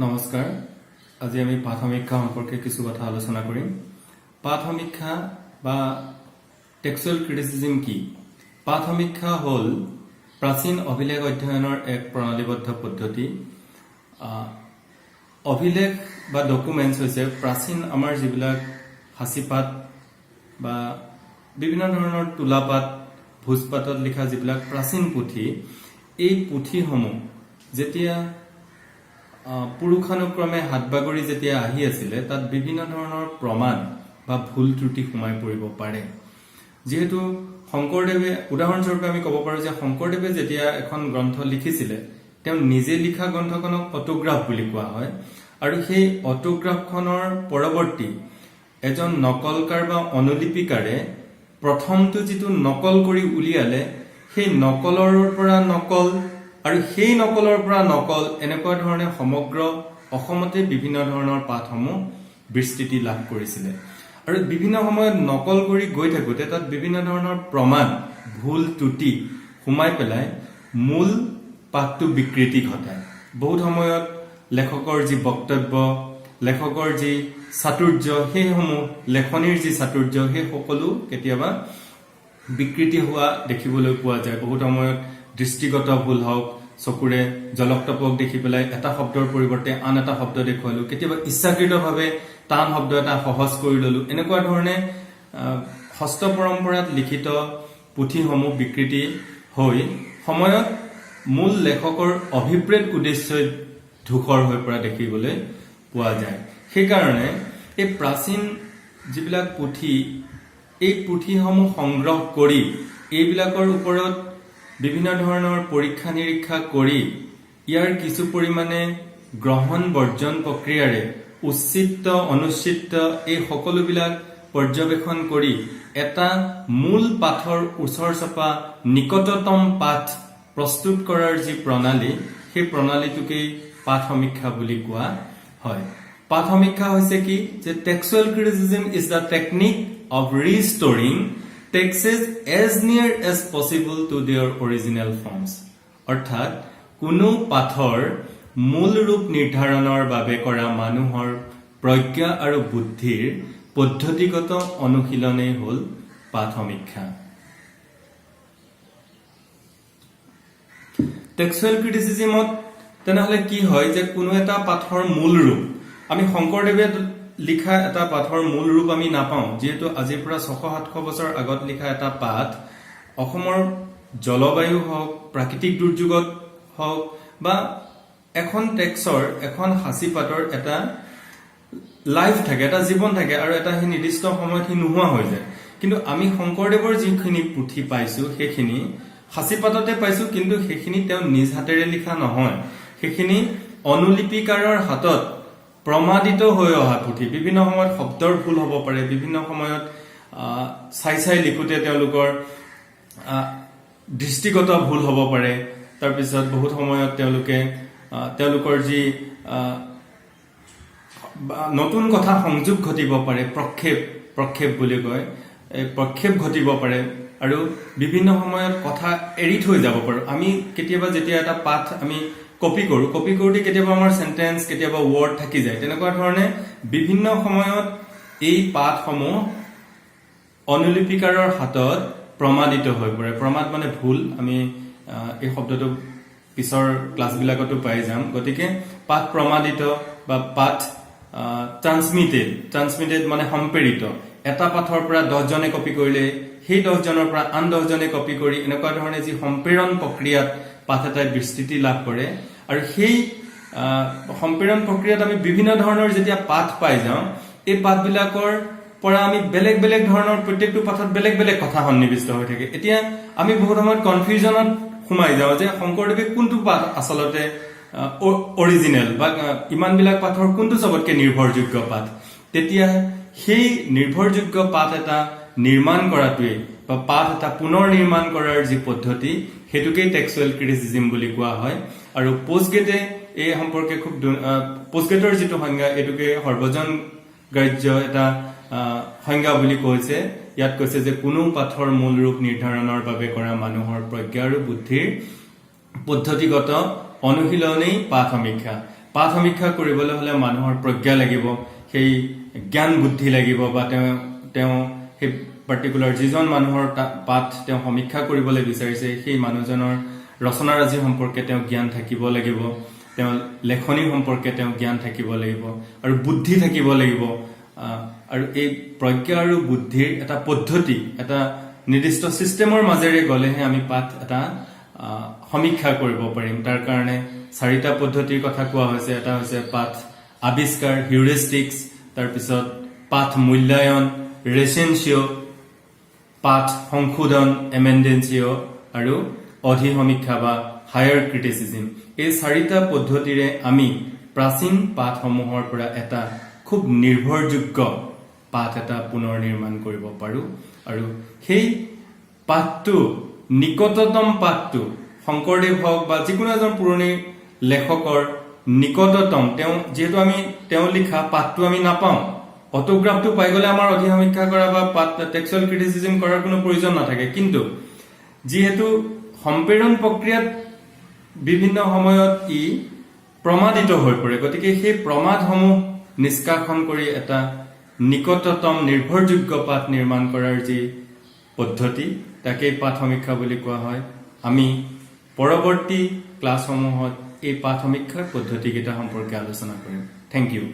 নমস্কাৰ আজি আমি পাঠ সমীক্ষা সম্পৰ্কে কিছু কথা আলোচনা কৰিম পাঠ সমীক্ষা বা টেক্সচুৱেল ক্ৰিটিসিজম কি পাঠ সমীক্ষা হল প্ৰাচীন অভিলেখ অধ্যয়নৰ এক প্ৰণালীবদ্ধ পদ্ধতি অভিলেখ বা ডকুমেন্টস হৈছে প্ৰাচীন আমাৰ যিবিলাক হাসিপাত বা বিভিন্ন ধৰণৰ তুলাপাত ভোজপাতত লিখা যিবিলাক প্ৰাচীন পুথি এই পুথিসমূহ যেতিয়া পুৰুষানুক্ৰমে হাতবাগৰি যেতিয়া আহি আছিল তাত বিভিন্ন ধৰণৰ প্ৰমাণ বা ভুল ত্ৰুটি সোমাই পৰিব পাৰে যেহেতু শংকৰদেৱে উদাহৰণস্বৰূপে আমি ক'ব পাৰো যে শংকৰদেৱে যেতিয়া এখন গ্ৰন্থ লিখিছিল তেওঁ নিজে লিখা গ্ৰন্থখনক অটোগ্ৰাফ বুলি কোৱা হয় আৰু সেই অটোগ্ৰাফখনৰ পৰৱৰ্তী এজন নকলকাৰ বা অনুলিপিকাৰে প্ৰথমটো যেটো নকল কৰি উলিয়ালে সেই নকলৰ পৰা নকল আৰু সেই নকলৰ পৰা নকল এনেকুৱা ধৰণে সমগ্ৰ অসমতে বিভিন্ন ধৰণৰ পাঠসমূহ বিস্তৃতি লাভ কৰিছিল আৰু বিভিন্ন সময়ত নকল কৰি গৈ থাকোতে তাত বিভিন্ন ধৰণৰ প্ৰমাণ ভুল ত্ৰুটি সোমাই পেলাই মূল পাঠটো বিকৃতি ঘটায় বহুত সময়ত লেখকৰ যি বক্তব্য লেখকৰ যি চাতুৰ্য সেইসমূহ লেখনিৰ যি চাতুৰ্য সেই সকলো কেতিয়াবা বিকৃতি হোৱা দেখিবলৈ পোৱা যায় বহুত সময়ত দৃষ্টিগত ভুল হওক চকুৰে জলক্তপক দেখি পেলাই এটা শব্দৰ পৰিৱৰ্তে আন এটা শব্দ দেখুৱালো কেতিয়াবা ইচ্ছাকৃতভাৱে টান শব্দ এটা সহজ কৰি ললো এনেকুৱা ধৰণে হস্ত পৰম্পৰাত লিখিত পুথিসমূহ বিকৃতি হৈ সময়ত মূল লেখকৰ অভিপ্ৰেত উদ্দেশ্যই ধূসৰ হৈ পৰা দেখিবলৈ পোৱা যায় সেই কাৰণে এই প্ৰাচীন যিবিলাক পুথি এই পুথিসমূহ সংগ্ৰহ কৰি এইবিলাকৰ ওপৰত বিভিন্ন ধৰণৰ পৰীক্ষা নিৰীক্ষা কৰি ইয়াৰ কিছু পৰিমাণে গ্ৰহণ বৰ্জন প্ৰক্ৰিয়াৰে উচিত অনুচিত এই সকলোবিলাক পৰ্যবেক্ষণ কৰি এটা মূল পাঠৰ ওচৰ চপা নিকটতম পাঠ প্ৰস্তুত কৰাৰ যি প্ৰণালী সেই প্ৰণালীটোকে পাঠ সমীক্ষা বুলি কোৱা হয় পাঠ সমীক্ষা হৈছে কি যে textual criticism is the technique of restoring texts as near as possible to their original forms অৰ্থাৎ কোনো পাঠৰ মূল ৰূপ নিৰ্ধাৰণৰ বাবে কৰা মানুহৰ প্ৰজ্ঞা আৰু বুদ্ধিৰ পদ্ধতিগত অনুশীলনেই হ'ল পাঠ সমীক্ষা টেক্সচুৱেল ক্ৰিটিসিজমত তেনেহলে কি হয় যে কোনো এটা পাঠৰ মূল ৰূপ আমি শংকৰদেৱে লিখা এটা পাঠৰ মূল ৰূপ আমি নাপাওঁ যেহেতু আজিৰ পৰা 600-700 বছৰ আগত লিখা এটা পাঠ অসমৰ জলবায়ু হওক প্ৰাকৃতিক দুৰ্যোগত হওক বা এখন টেক্সৰ এখন হাসিপাতৰ এটা লাইফ থাকে এটা জীৱন থাকে আৰু এটা হি নিৰ্দিষ্ট সময়ত হি নোহোৱা হৈ যায় কিন্তু আমি শংকৰদেৱৰ যিখিনি পুথি পাইছো সেইখিনি হাসিপাততে পাইছো কিন্তু সেইখিনি তেওঁ নিজ হাতেৰে লিখা নহয় সেইখিনি অনুলিপিকাৰৰ হাতত প্ৰমাদিত হৈ অহা পুথি বিভিন্ন সময়ত শব্দৰ ভুল হ'ব পাৰে বিভিন্ন সময়ত চাই লিখোতে তেওঁলোকৰ দৃষ্টিগত ভুল হ'ব পাৰে তাৰ পিছত বহুত সময়ত তেওঁলোকৰ যি নতুন কথা সংযোগ ঘটিব পাৰে প্ৰক্ষেপ বুলি কয় এই প্ৰক্ষেপ ঘটিব পাৰে আৰু বিভিন্ন সময়ত কথা এৰি থৈ যাব পাৰে আমি কেতিয়াবা যেতিয়া এটা পাঠ আমি কপি কৰোঁতে কেতিয়াবা আমাৰ সেন্টেন্স কেতিয়াবা ওয়াৰ্ড থাকি যায় তেনেকুৱা ধৰণে বিভিন্ন সময়ত এই পাঠসমূহ অনুলিপিকাৰৰ হাতত প্ৰমাদিত হৈ পৰে প্ৰমাদ মানে ভুল আমি এই শব্দটো পিছৰ ক্লাছবিলাকতো পাই যাম গতিকে পাঠ প্ৰমাদিত বা পাঠ ট্ৰান্সমিটেড মানে সম্প্ৰেৰিত এটা পাঠৰ পৰা 10 জনে কপি কৰিলে সেই 10 জনৰ পৰা আন 10 জনে কপি কৰি এনেকুৱা ধৰণে যি সম্প্ৰেৰণ প্ৰক্ৰিয়াত পাঠ এটাই বিস্তৃতি লাভ কৰে আৰু সেই সম্প্ৰেৰণ প্ৰক্ৰিয়াত আমি বিভিন্ন ধৰণৰ যেতিয়া পাঠ পাই যাওঁ এই পাঠবিলাকৰ পৰা আমি বেলেগ ধৰণৰ প্ৰত্যেকটো পাঠত বেলেগ কথা সন্নিবিষ্ট হৈ থাকে এতিয়া আমি বহুত সময়ত কনফিউজনত সোমাই যাওঁ যে শংকৰদেৱে কোনটো পাঠ আচলতে অৰিজিনেল বা ইমানবিলাক পাঠৰ কোনটো সবতকৈ নিৰ্ভৰযোগ্য পাঠ তেতিয়া সেই নিৰ্ভৰযোগ্য পাঠ এটা নিৰ্মাণ কৰাটোৱে বা পাঠ এটা পুনৰ নিৰ্মাণ কৰাৰ যি পদ্ধতি হেতুকেই টেক্সচুৱেল ক্ৰিটিসিজম বুলি কোৱা হয় আৰু পোষ্টগেটে এই সম্পৰ্কে খুব পোষ্টগেটৰ যিটো সংজ্ঞা এটোকে সৰ্বজন গ্ৰাহ্য এটা সংজ্ঞা বুলি কৈছে ইয়াত কৈছে যে কোনো পাঠৰ মূল ৰূপ নিৰ্ধাৰণৰ বাবে কৰা মানুহৰ প্ৰজ্ঞা আৰু বুদ্ধিৰ পদ্ধতিগত অনুশীলনেই পাঠ সমীক্ষা পাঠ সমীক্ষা কৰিবলৈ হলে মানুহৰ প্ৰজ্ঞা লাগিব, সেই জ্ঞান বুদ্ধি লাগিব, বা তেওঁ সেই পাৰ্টিকুলাৰ যিজন মানুহৰ পাঠ তেওঁ সমীক্ষা কৰিবলৈ বিচাৰিছে সেই মানুহজনৰ ৰচনাৰাজি সম্পৰ্কে তেওঁ জ্ঞান থাকিব লাগিব, তেওঁ লেখনি সম্পৰ্কে তেওঁ জ্ঞান থাকিব লাগিব, আৰু বুদ্ধি থাকিব লাগিব। আৰু এই প্ৰজ্ঞা আৰু বুদ্ধিৰ এটা পদ্ধতি, এটা নিৰ্দিষ্ট চিষ্টেমৰ মাজেৰে গলেহে আমি পাঠ এটা সমীক্ষা কৰিব পাৰিম। তাৰ কাৰণে 4টা পদ্ধতিৰ কথা কোৱা হৈছে। এটা হৈছে পাঠ আৱিষ্কাৰ, হিউৰিষ্টিক্স, তাৰপিছত পাঠ মূল্যায়ন, ৰেচেনচিঅ, পাঠ সংশোধন, এমেন্ডেন্সিঅ, আৰু অধিসমীক্ষা বা হায়াৰ ক্ৰিটিচিজম। এই 4টা পদ্ধতিৰে আমি প্ৰাচীন পাঠসমূহৰ পৰা এটা খুব নিৰ্ভৰযোগ্য পাঠ এটা পুনৰ নিৰ্মাণ কৰিব পাৰো। আৰু সেই পাঠটো, নিকটতম পাঠটো, শংকৰদেৱ হওক বা যিকোনো এজন পুৰণি লেখকৰ নিকটতম, যিহেতু আমি তেওঁ লিখা পাঠটো আমি নাপাওঁ, অটোগ্ৰাফটো পাই গলে আমাৰ অধিসমীক্ষা কৰা বা টেক্সচুৱেল ক্ৰিটিচিজম কৰাৰ কোনো প্ৰয়োজন নাথাকে। কিন্তু যিহেতু সম্প্ৰেৰণ প্ৰক্ৰিয়াত বিভিন্ন সময়ত ই প্ৰমাদিত হৈ পৰে, গতিকে সেই প্ৰমাদসমূহ নিষ্কাশন কৰি এটা নিকটতম নিৰ্ভৰযোগ্য পাঠ নিৰ্মাণ কৰাৰ যি পদ্ধতি, তাকেই পাঠ সমীক্ষা বুলি কোৱা হয়। আমি পৰৱৰ্তী ক্লাছসমূহত এই পাঠ সমীক্ষাৰ পদ্ধতিকেইটা সম্পৰ্কে আলোচনা কৰিম। Thank U.